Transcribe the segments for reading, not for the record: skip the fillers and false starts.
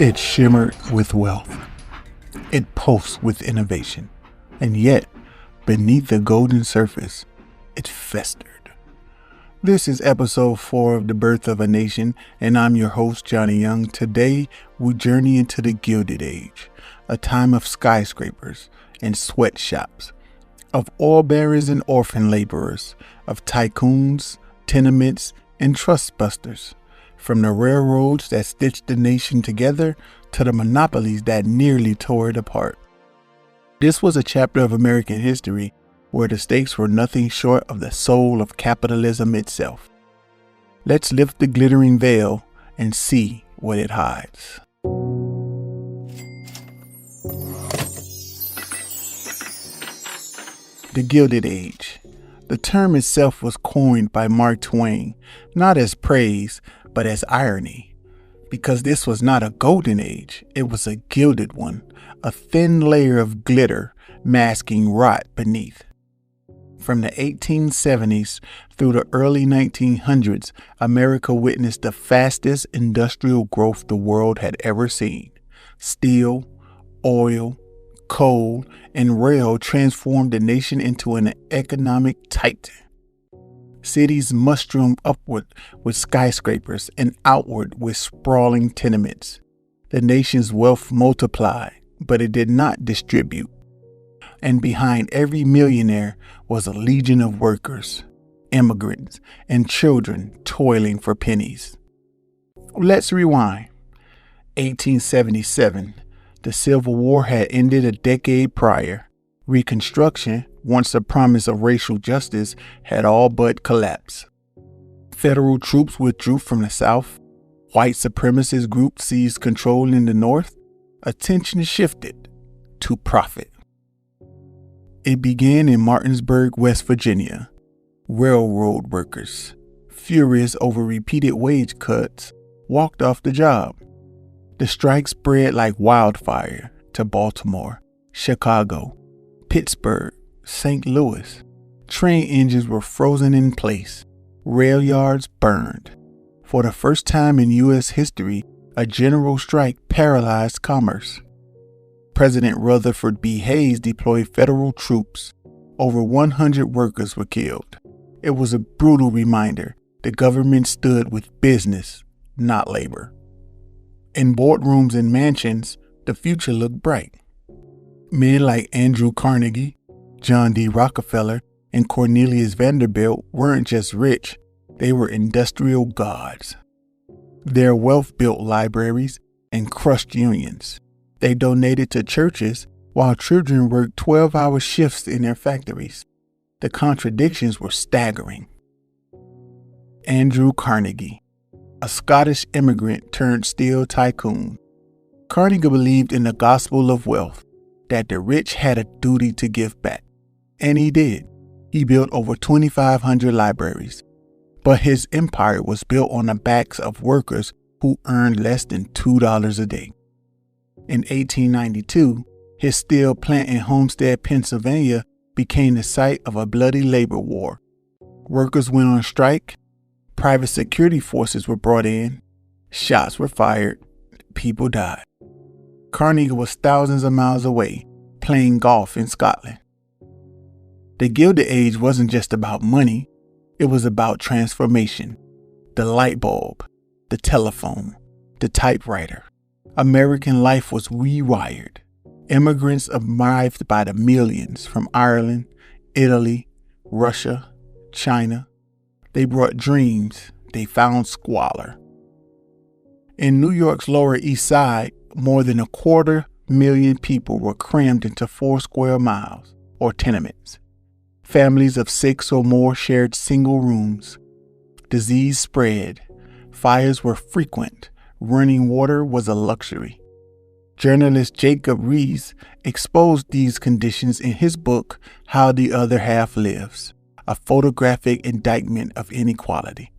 It shimmered with wealth. It pulsed with innovation. And yet, beneath the golden surface, it festered. This is episode 4 of The Birth of a Nation, and I'm your host, Johnny Young. Today, we journey into the Gilded Age, a time of skyscrapers and sweatshops, of oil barons and orphan laborers, of tycoons, tenements, and trust busters, from the railroads that stitched the nation together to the monopolies that nearly tore it apart. This was a chapter of American history where the stakes were nothing short of the soul of capitalism itself. Let's lift the glittering veil and see what it hides. The Gilded Age. The term itself was coined by Mark Twain, not as praise, but as irony, because this was not a golden age, it was a gilded one, a thin layer of glitter masking rot beneath. From the 1870s through the early 1900s, America witnessed the fastest industrial growth the world had ever seen. Steel, oil, coal, and rail transformed the nation into an economic titan. Cities mushroomed upward with skyscrapers and outward with sprawling tenements. The nation's wealth multiplied, but it did not distribute. And behind every millionaire was a legion of workers, immigrants, and children toiling for pennies. Let's rewind. 1877. The Civil War had ended a decade prior. Reconstruction, once a promise of racial justice, had all but collapsed. Federal troops withdrew from the South. White supremacist groups seized control in the North. Attention shifted to profit. It began in Martinsburg, West Virginia. Railroad workers, furious over repeated wage cuts, walked off the job. The strike spread like wildfire to Baltimore, Chicago, Pittsburgh, St. Louis. Train engines were frozen in place. Rail yards burned. For the first time in U.S. history, a general strike paralyzed commerce. President Rutherford B. Hayes deployed federal troops. Over 100 workers were killed. It was a brutal reminder the government stood with business, not labor. In boardrooms and mansions, the future looked bright. Men like Andrew Carnegie, John D. Rockefeller, and Cornelius Vanderbilt weren't just rich, they were industrial gods. Their wealth built libraries and crushed unions. They donated to churches while children worked 12-hour shifts in their factories. The contradictions were staggering. Andrew Carnegie, a Scottish immigrant turned steel tycoon. Carnegie believed in the gospel of wealth, that the rich had a duty to give back. And he did. He built over 2,500 libraries. But his empire was built on the backs of workers who earned less than $2 a day. In 1892, his steel plant in Homestead, Pennsylvania, became the site of a bloody labor war. Workers went on strike. Private security forces were brought in. Shots were fired. People died. Carnegie was thousands of miles away, playing golf in Scotland. The Gilded Age wasn't just about money. It was about transformation. The light bulb, the telephone, the typewriter. American life was rewired. Immigrants arrived by the millions from Ireland, Italy, Russia, China. They brought dreams. They found squalor. In New York's Lower East Side, more than 250,000 people were crammed into 4 square miles, or tenements. Families of 6 or more shared single rooms. Disease spread. Fires were frequent. Running water was a luxury. Journalist Jacob Riis exposed these conditions in his book, How the Other Half Lives, a photographic indictment of inequality.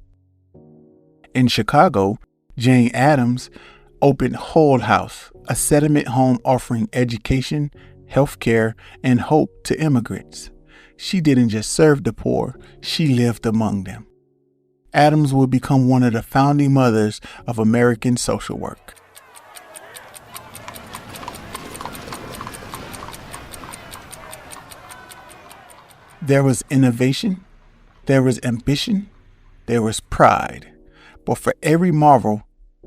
In Chicago, Jane Addams opened Hull House, a settlement home offering education, health care, and hope to immigrants. She didn't just serve the poor, she lived among them. Addams would become one of the founding mothers of American social work. There was innovation, there was ambition, there was pride. But for every marvel,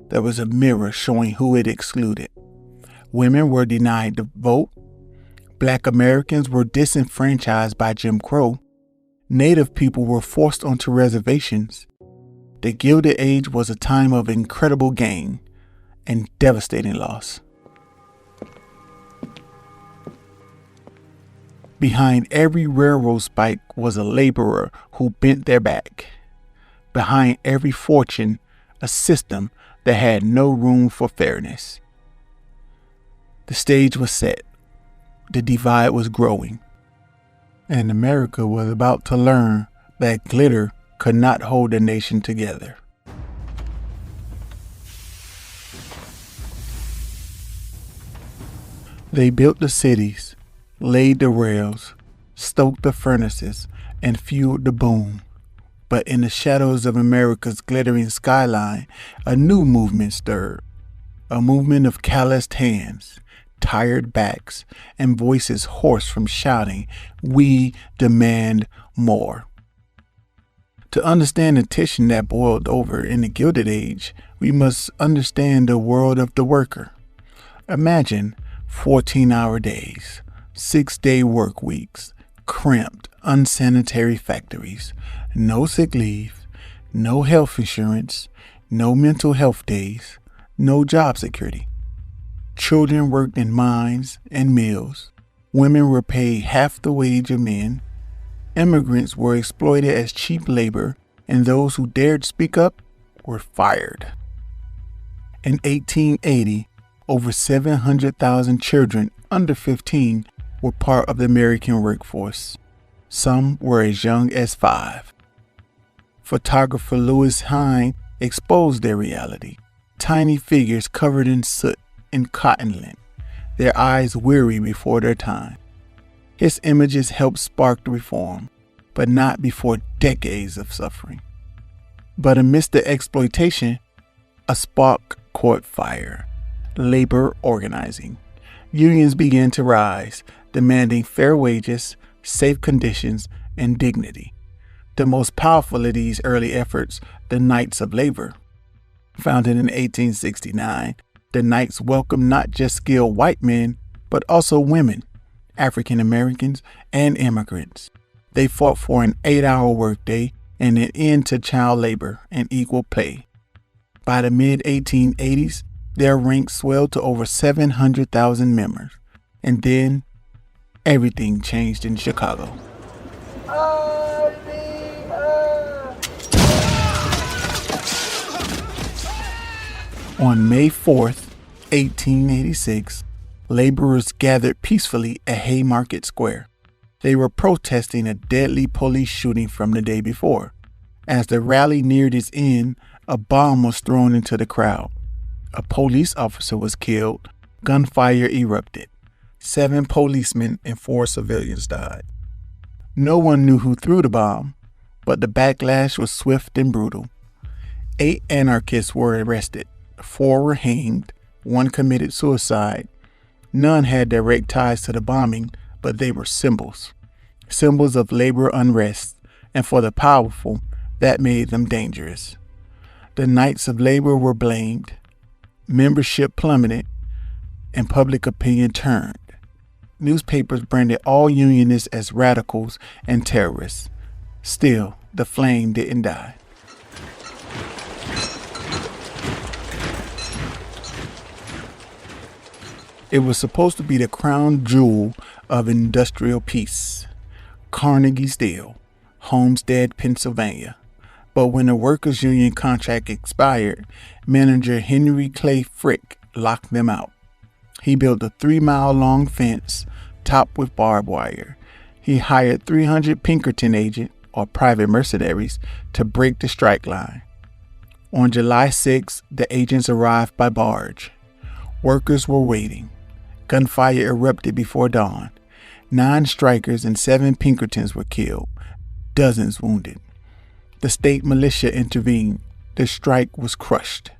there was a mirror showing who it excluded. Women were denied the vote. Black Americans were disenfranchised by Jim Crow. Native people were forced onto reservations. The Gilded Age was a time of incredible gain and devastating loss. Behind every railroad spike was a laborer who bent their back. Behind every fortune, a system that had no room for fairness. The stage was set. The divide was growing. And America was about to learn that glitter could not hold a nation together. They built the cities, laid the rails, stoked the furnaces, and fueled the boom. But in the shadows of America's glittering skyline, a new movement stirred. A movement of calloused hands, tired backs, and voices hoarse from shouting, "We demand more." To understand the tension that boiled over in the Gilded Age, we must understand the world of the worker. Imagine 14-hour days, 6-day work weeks, cramped, unsanitary factories, no sick leave, no health insurance, no mental health days, no job security. Children worked in mines and mills. Women were paid half the wage of men. Immigrants were exploited as cheap labor, and those who dared speak up were fired. In 1880, over 700,000 children under 15 were part of the American workforce. Some were as young as 5. Photographer Lewis Hine exposed their reality. Tiny figures covered in soot and cotton lint, their eyes weary before their time. His images helped spark reform, but not before decades of suffering. But amidst the exploitation, a spark caught fire. Labor organizing. Unions began to rise, demanding fair wages, safe conditions, and dignity. The most powerful of these early efforts, the Knights of Labor. Founded in 1869, the Knights welcomed not just skilled white men, but also women, African Americans, and immigrants. They fought for an 8-hour workday and an end to child labor and equal pay. By the mid-1880s, their ranks swelled to over 700,000 members. And then, everything changed in Chicago. On May 4th, 1886, laborers gathered peacefully at Haymarket Square. They were protesting a deadly police shooting from the day before. As the rally neared its end, a bomb was thrown into the crowd. A police officer was killed. Gunfire erupted. 7 policemen and 4 civilians died. No one knew who threw the bomb, but the backlash was swift and brutal. 8 anarchists were arrested. 4 were hanged. 1 committed suicide. None had direct ties to the bombing, but they were symbols. Symbols of labor unrest, and for the powerful, that made them dangerous. The Knights of Labor were blamed. Membership plummeted, and public opinion turned. Newspapers branded all unionists as radicals and terrorists. Still, the flame didn't die. It was supposed to be the crown jewel of industrial peace. Carnegie Steel, Homestead, Pennsylvania. But when the workers' union contract expired, manager Henry Clay Frick locked them out. He built a 3-mile-long fence topped with barbed wire. He hired 300 Pinkerton agents, or private mercenaries, to break the strike line. On July 6, the agents arrived by barge. Workers were waiting. Gunfire erupted before dawn. 9 strikers and 7 Pinkertons were killed, dozens wounded. The state militia intervened. The strike was crushed.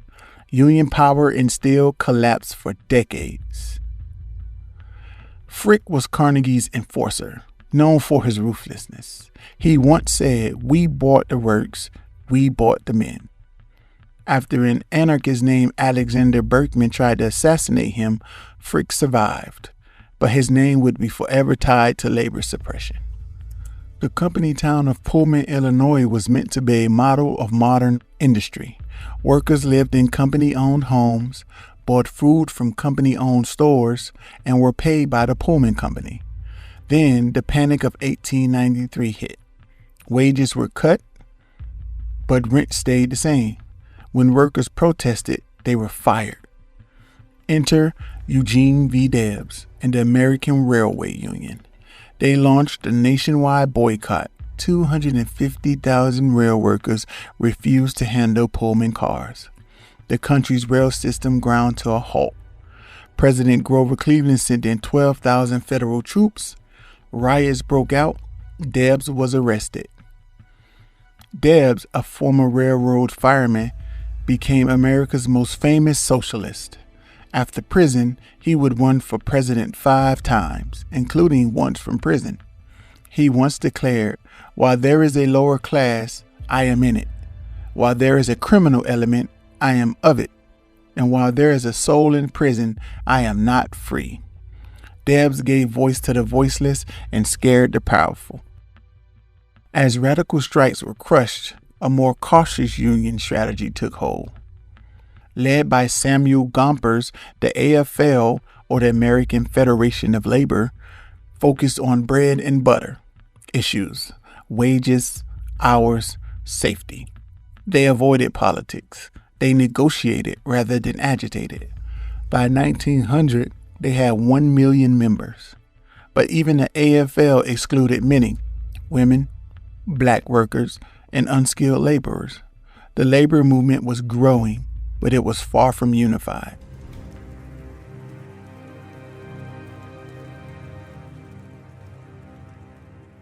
Union power in steel collapsed for decades. Frick was Carnegie's enforcer, known for his ruthlessness. He once said, "We bought the works, we bought the men." After an anarchist named Alexander Berkman tried to assassinate him, Frick survived, but his name would be forever tied to labor suppression. The company town of Pullman, Illinois was meant to be a model of modern industry. Workers lived in company-owned homes, bought food from company-owned stores, and were paid by the Pullman Company. Then the Panic of 1893 hit. Wages were cut, but rent stayed the same. When workers protested, they were fired. Enter Eugene V. Debs and the American Railway Union. They launched a nationwide boycott. 250,000 rail workers refused to handle Pullman cars. The country's rail system ground to a halt. President Grover Cleveland sent in 12,000 federal troops. Riots broke out. Debs was arrested. Debs, a former railroad fireman, became America's most famous socialist. After prison, he would run for president 5 times, including once from prison. He once declared, "While there is a lower class, I am in it. While there is a criminal element, I am of it. And while there is a soul in prison, I am not free." Debs gave voice to the voiceless and scared the powerful. As radical strikes were crushed, a more cautious union strategy took hold. Led by Samuel Gompers, the AFL, or the American Federation of Labor, focused on bread and butter issues, wages, hours, safety. They avoided politics. They negotiated rather than agitated. By 1900, they had 1 million members. But even the AFL excluded many: women, black workers, and unskilled laborers. The labor movement was growing, but it was far from unified.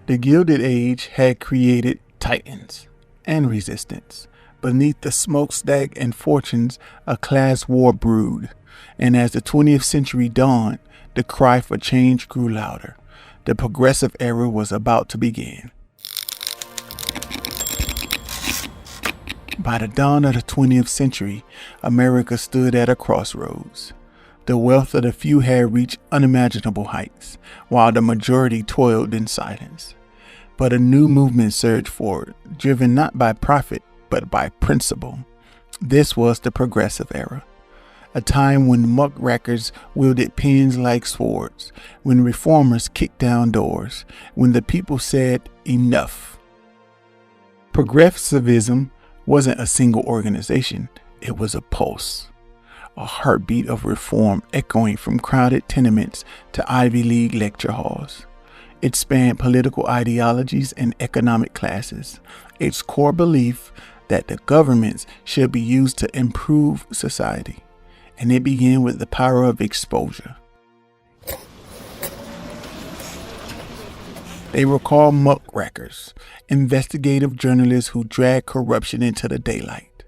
The Gilded Age had created titans and resistance. Beneath the smokestack and fortunes, a class war brewed, and as the 20th century dawned, the cry for change grew louder. The progressive era was about to begin. By the dawn of the 20th century, America stood at a crossroads. The wealth of the few had reached unimaginable heights, while the majority toiled in silence. But a new movement surged forward, driven not by profit, but by principle. This was the progressive era, a time when muckrakers wielded pens like swords, when reformers kicked down doors, when the people said enough. Progressivism wasn't a single organization, it was a pulse, a heartbeat of reform echoing from crowded tenements to Ivy League lecture halls. It spanned political ideologies and economic classes. Its core belief that the governments should be used to improve society, and it began with the power of exposure. They were called muckrakers, investigative journalists who dragged corruption into the daylight.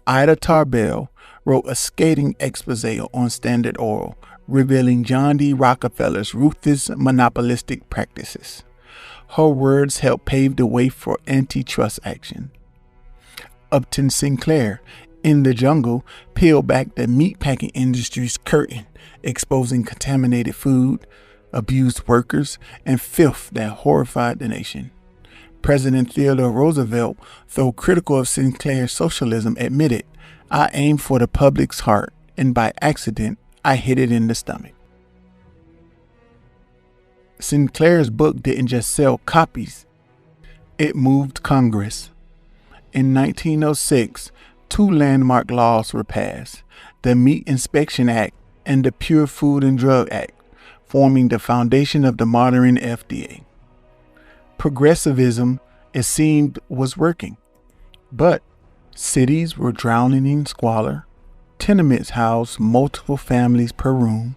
Ida Tarbell wrote a scathing expose on Standard Oil, revealing John D. Rockefeller's ruthless monopolistic practices. Her words helped pave the way for antitrust action. Upton Sinclair, In the Jungle, peeled back the meatpacking industry's curtain, exposing contaminated food, abused workers, and filth that horrified the nation. President Theodore Roosevelt, though critical of Sinclair's socialism, admitted, "I aimed for the public's heart, and by accident, I hit it in the stomach." Sinclair's book didn't just sell copies, it moved Congress. In 1906, 2 landmark laws were passed, the Meat Inspection Act and the Pure Food and Drug Act, forming the foundation of the modern FDA. Progressivism, it seemed, was working, but cities were drowning in squalor, tenements housed multiple families per room,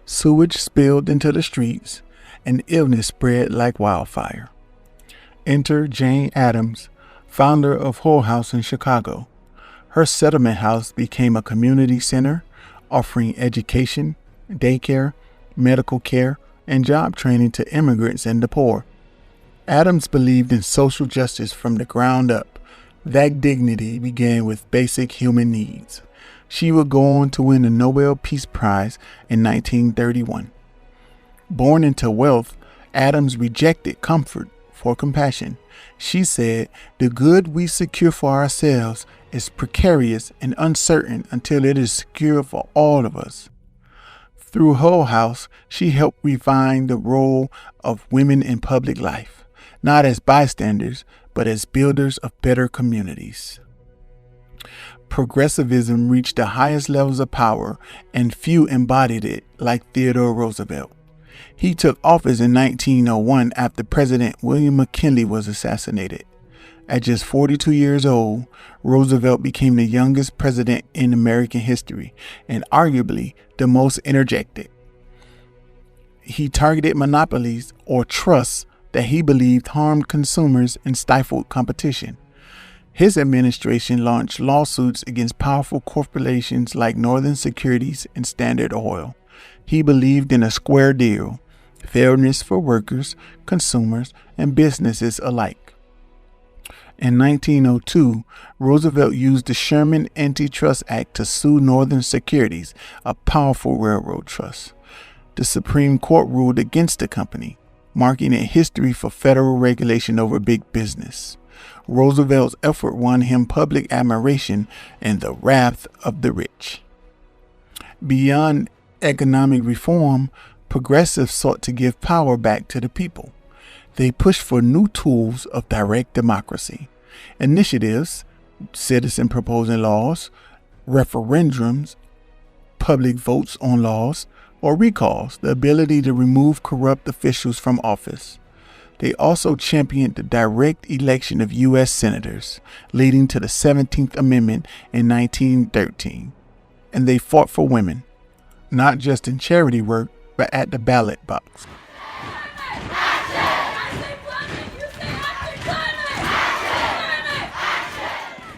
sewage spilled into the streets, and illness spread like wildfire. Enter Jane Addams, founder of Hull House in Chicago. Her settlement house became a community center, offering education, daycare, medical care, and job training to immigrants and the poor. Adams believed in social justice from the ground up. That dignity began with basic human needs. She would go on to win the Nobel Peace Prize in 1931. Born into wealth, Adams rejected comfort for compassion. She said, "The good we secure for ourselves is precarious and uncertain until it is secure for all of us." Through Hull House, she helped refine the role of women in public life, not as bystanders, but as builders of better communities. Progressivism reached the highest levels of power, and few embodied it like Theodore Roosevelt. He took office in 1901 after President William McKinley was assassinated. At just 42 years old, Roosevelt became the youngest president in American history and arguably the most interjected. He targeted monopolies or trusts that he believed harmed consumers and stifled competition. His administration launched lawsuits against powerful corporations like Northern Securities and Standard Oil. He believed in a square deal, fairness for workers, consumers, and businesses alike. In 1902, Roosevelt used the Sherman Antitrust Act to sue Northern Securities, a powerful railroad trust. The Supreme Court ruled against the company, marking a history for federal regulation over big business. Roosevelt's effort won him public admiration and the wrath of the rich. Beyond economic reform, progressives sought to give power back to the people. They pushed for new tools of direct democracy, initiatives, citizen proposing laws, referendums, public votes on laws, or recalls, the ability to remove corrupt officials from office. They also championed the direct election of U.S. senators, leading to the 17th Amendment in 1913. And they fought for women, not just in charity work, but at the ballot box.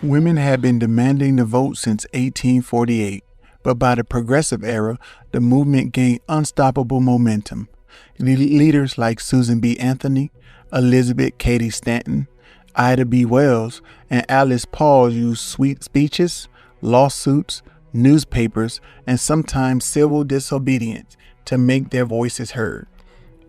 Women had been demanding the vote since 1848, but by the Progressive Era, the movement gained unstoppable momentum. Leaders like Susan B. Anthony, Elizabeth Cady Stanton, Ida B. Wells, and Alice Paul used sweet speeches, lawsuits, newspapers, and sometimes civil disobedience to make their voices heard.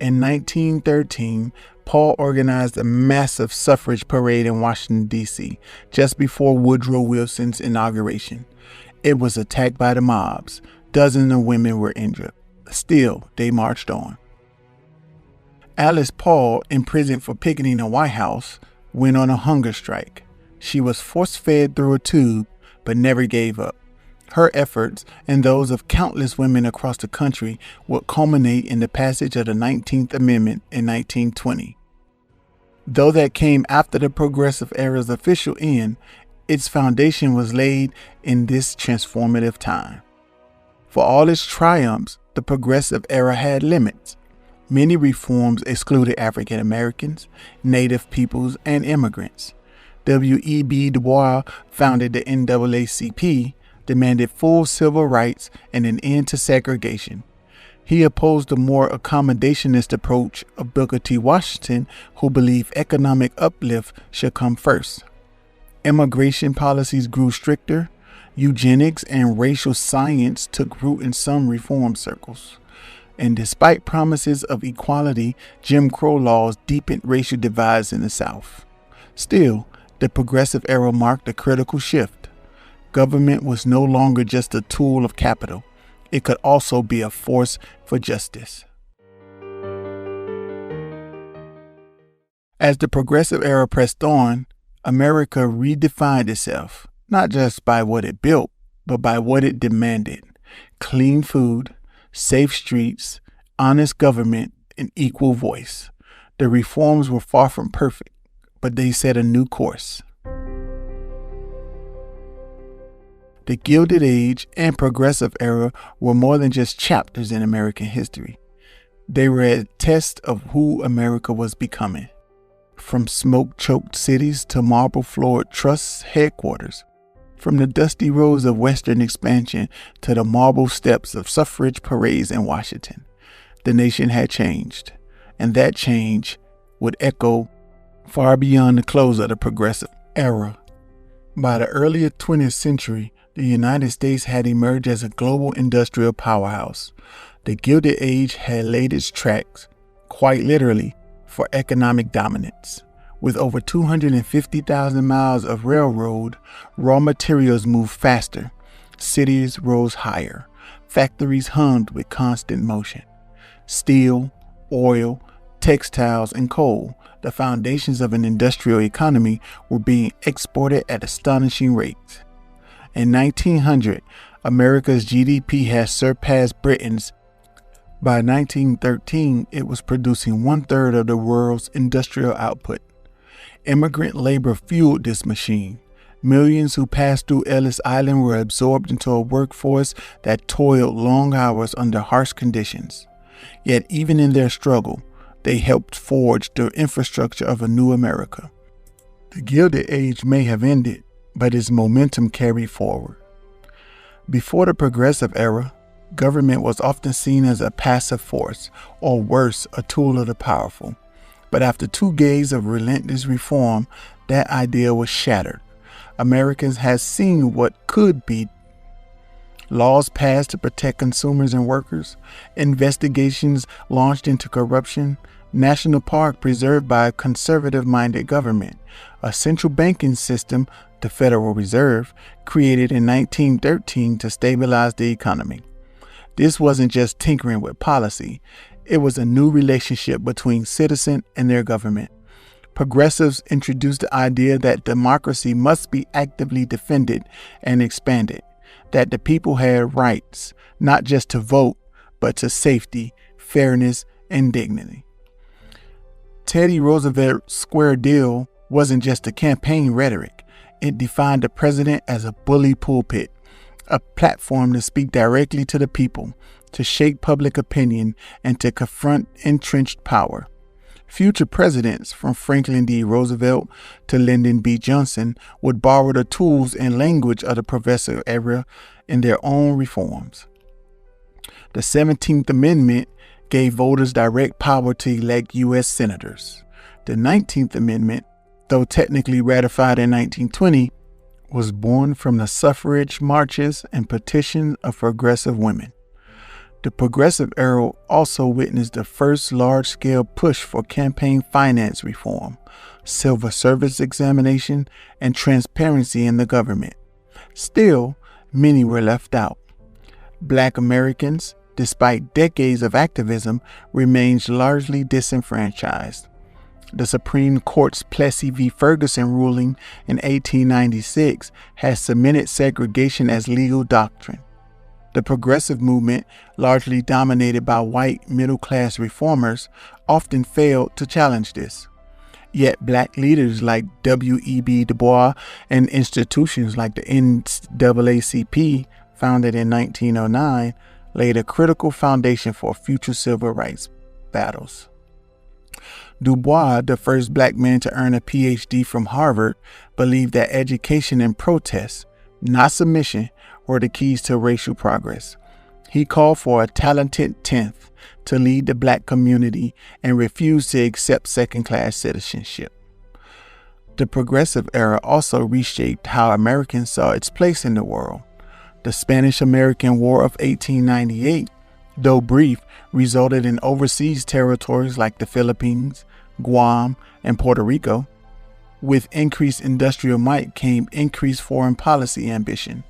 In 1913, Paul organized a massive suffrage parade in Washington, D.C., just before Woodrow Wilson's inauguration. It was attacked by the mobs. Dozens of women were injured. Still, they marched on. Alice Paul, imprisoned for picketing the White House, went on a hunger strike. She was force-fed through a tube, but never gave up. Her efforts and those of countless women across the country would culminate in the passage of the 19th Amendment in 1920. Though that came after the Progressive Era's official end, its foundation was laid in this transformative time. For all its triumphs, the Progressive Era had limits. Many reforms excluded African Americans, Native peoples, and immigrants. W.E.B. Du Bois founded the NAACP, demanded full civil rights and an end to segregation. He opposed the more accommodationist approach of Booker T. Washington, who believed economic uplift should come first. Immigration policies grew stricter. Eugenics and racial science took root in some reform circles. And despite promises of equality, Jim Crow laws deepened racial divides in the South. Still, the Progressive Era marked a critical shift. Government was no longer just a tool of capital. It could also be a force for justice. As the Progressive Era pressed on, America redefined itself, not just by what it built, but by what it demanded. Clean food, safe streets, honest government, and equal voice. The reforms were far from perfect, but they set a new course. The Gilded Age and Progressive Era were more than just chapters in American history. They were a test of who America was becoming. From smoke-choked cities to marble-floored trust headquarters. From the dusty roads of Western expansion to the marble steps of suffrage parades in Washington. the nation had changed, and that change would echo far beyond the close of the progressive era. By the early 20th century, the United States had emerged as a global industrial powerhouse. The Gilded Age had laid its tracks, quite literally, for economic dominance. With over 250,000 miles of railroad, raw materials moved faster, cities rose higher, factories hummed with constant motion. Steel, oil, textiles, and coal, the foundations of an industrial economy, were being exported at astonishing rates. In 1900, America's GDP had surpassed Britain's. By 1913, it was producing 1/3 of the world's industrial output. Immigrant labor fueled this machine. Millions who passed through Ellis Island were absorbed into a workforce that toiled long hours under harsh conditions. Yet even in their struggle, they helped forge the infrastructure of a new America. The Gilded Age may have ended, but its momentum carried forward. Before the Progressive Era, government was often seen as a passive force, or worse, a tool of the powerful. But after 2 decades of relentless reform, that idea was shattered. Americans had seen what could be. Laws passed to protect consumers and workers, investigations launched into corruption, national park preserved by a conservative-minded government, a central banking system, the Federal Reserve, created in 1913 to stabilize the economy. This wasn't just tinkering with policy. It was a new relationship between citizen and their government. Progressives introduced the idea that democracy must be actively defended and expanded, that the people had rights, not just to vote, but to safety, fairness, and dignity. Teddy Roosevelt's Square Deal wasn't just a campaign rhetoric. It defined the president as a bully pulpit, a platform to speak directly to the people, to shape public opinion, and to confront entrenched power. Future presidents, from Franklin D. Roosevelt to Lyndon B. Johnson, would borrow the tools and language of the progressive era in their own reforms. The 17th Amendment gave voters direct power to elect U.S. senators. The 19th Amendment, though technically ratified in 1920, was born from the suffrage marches and petitions of progressive women. The Progressive Era also witnessed the first large-scale push for campaign finance reform, civil service examination, and transparency in the government. Still, many were left out. Black Americans, despite decades of activism, remained largely disenfranchised. The Supreme Court's Plessy v. Ferguson ruling in 1896 has cemented segregation as legal doctrine. The progressive movement, largely dominated by white middle-class reformers, often failed to challenge this. Yet black leaders like W.E.B. Du Bois and institutions like the NAACP, founded in 1909, laid a critical foundation for future civil rights battles. Du Bois, the first black man to earn a PhD from Harvard, believed that education and protest, not submission, were the keys to racial progress. He called for a talented 10th to lead the black community and refused to accept second-class citizenship. The Progressive Era also reshaped how Americans saw its place in the world. The Spanish-American War of 1898, though brief, resulted in overseas territories like the Philippines, Guam, and Puerto Rico. With increased industrial might came increased foreign policy ambition.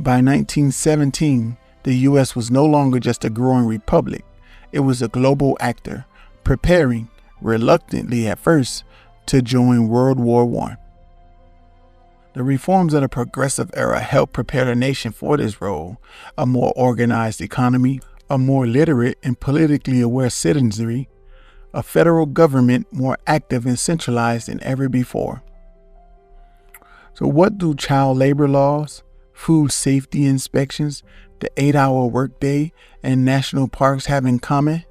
By 1917, the U.S. was no longer just a growing republic. It was a global actor, preparing, reluctantly at first, to join World War I. The reforms of the Progressive Era helped prepare the nation for this role: a more organized economy, a more literate and politically aware citizenry, a federal government more active and centralized than ever before. So what do child labor laws, food safety inspections, the 8-hour workday, and national parks have in common?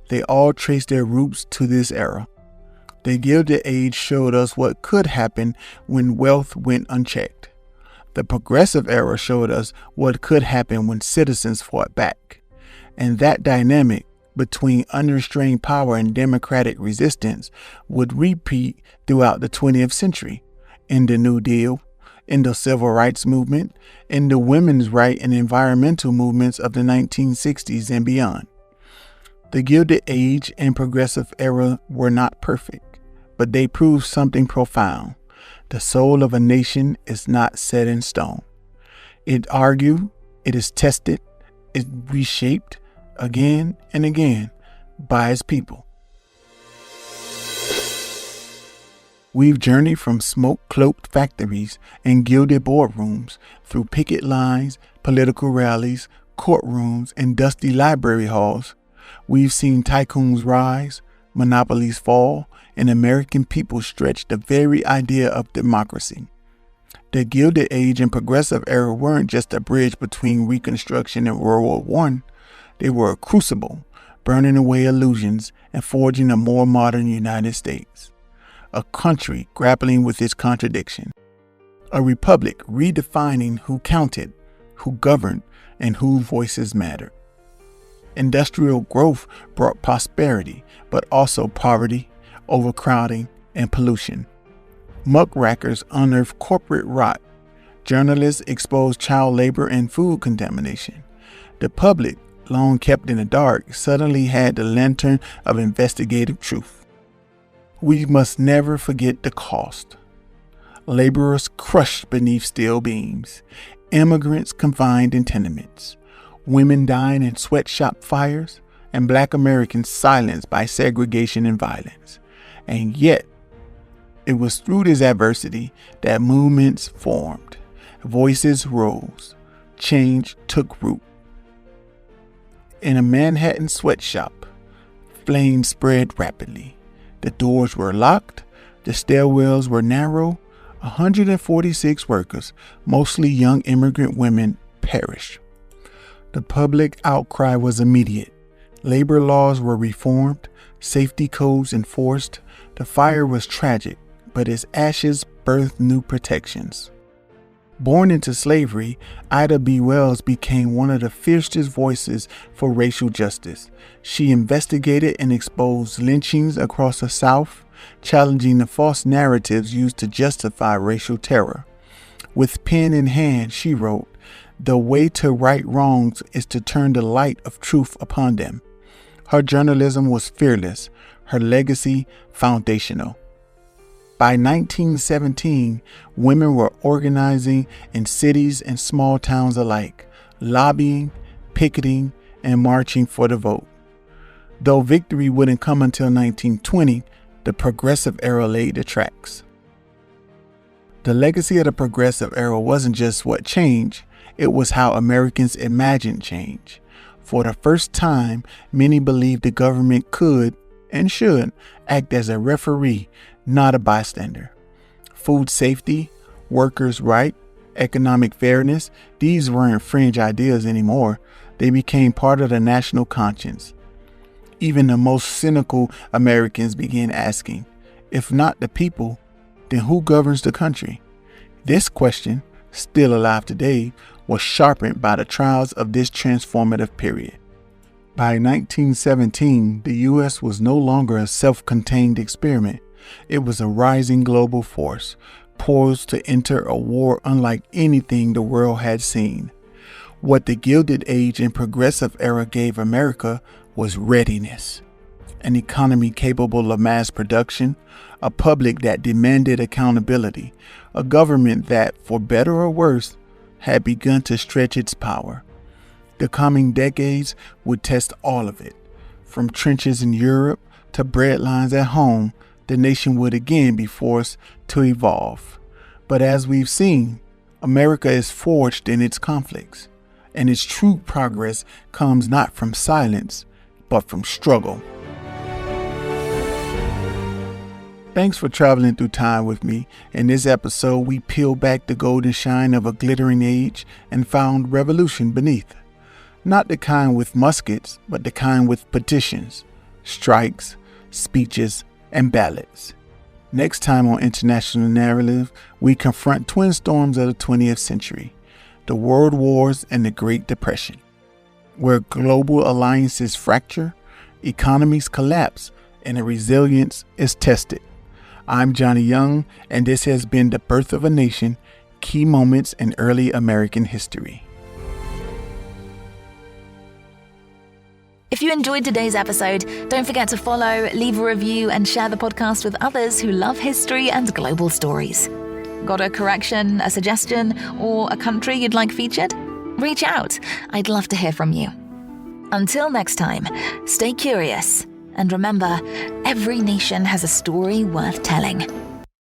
They all trace their roots to this era. The Gilded Age showed us what could happen when wealth went unchecked. The Progressive Era showed us what could happen when citizens fought back. And that dynamic, between unrestrained power and democratic resistance would repeat throughout the 20th century. In the New Deal, in the civil rights movement, in the women's rights and environmental movements of the 1960s and beyond. The Gilded Age and Progressive Era were not perfect, but they proved something profound. The soul of a nation is not set in stone. It argued, it is tested, it reshaped again and again by its people. We've journeyed from smoke-cloaked factories and gilded boardrooms through picket lines, political rallies, courtrooms, and dusty library halls. We've seen tycoons rise, monopolies fall, and American people stretch the very idea of democracy. The Gilded Age and Progressive Era weren't just a bridge between Reconstruction and World War I. They were a crucible, burning away illusions and forging a more modern United States. A country grappling with its contradiction. A republic redefining who counted, who governed, and whose voices mattered. Industrial growth brought prosperity, but also poverty, overcrowding, and pollution. Muckrakers unearthed corporate rot. Journalists exposed child labor and food contamination. The public, long kept in the dark, suddenly had the lantern of investigative truth. We must never forget the cost. Laborers crushed beneath steel beams, immigrants confined in tenements, women dying in sweatshop fires, and Black Americans silenced by segregation and violence. And yet, it was through this adversity that movements formed, voices rose, change took root. In a Manhattan sweatshop, flames spread rapidly. The doors were locked, the stairwells were narrow. 146 workers, mostly young immigrant women, perished. The public outcry was immediate. Labor laws were reformed, safety codes enforced. The fire was tragic, but its ashes birthed new protections. Born into slavery, Ida B. Wells became one of the fiercest voices for racial justice. She investigated and exposed lynchings across the South, challenging the false narratives used to justify racial terror. With pen in hand, she wrote, "The way to right wrongs is to turn the light of truth upon them." Her journalism was fearless, her legacy foundational. By 1917, women were organizing in cities and small towns alike, lobbying, picketing, and marching for the vote. Though victory wouldn't come until 1920, the Progressive Era laid the tracks. The legacy of the Progressive Era wasn't just what changed, it was how Americans imagined change. For the first time, many believed the government could and should act as a referee, not a bystander. Food safety, workers' rights, economic fairness, these weren't fringe ideas anymore. They became part of the national conscience. Even the most cynical Americans began asking, if not the people, then who governs the country? This question, still alive today, was sharpened by the trials of this transformative period. By 1917, the U.S. was no longer a self-contained experiment. It was a rising global force, poised to enter a war unlike anything the world had seen. What the Gilded Age and Progressive Era gave America was readiness, an economy capable of mass production, a public that demanded accountability, a government that, for better or worse, had begun to stretch its power. The coming decades would test all of it. From trenches in Europe to breadlines at home, the nation would again be forced to evolve. But as we've seen, America is forged in its conflicts, and its true progress comes not from silence, but from struggle. Thanks for traveling through time with me. In this episode, we peeled back the golden shine of a glittering age and found revolution beneath. Not the kind with muskets, but the kind with petitions, strikes, speeches, and ballots. Next time on International Narrative, we confront twin storms of the 20th century, the World Wars and the Great Depression, where global alliances fracture, economies collapse, and resilience is tested. I'm Johnny Young, and this has been The Birth of a Nation, Key Moments in Early American History. If you enjoyed today's episode, don't forget to follow, leave a review, and share the podcast with others who love history and global stories. Got a correction, a suggestion, or a country you'd like featured? Reach out. I'd love to hear from you. Until next time, stay curious, and remember, every nation has a story worth telling.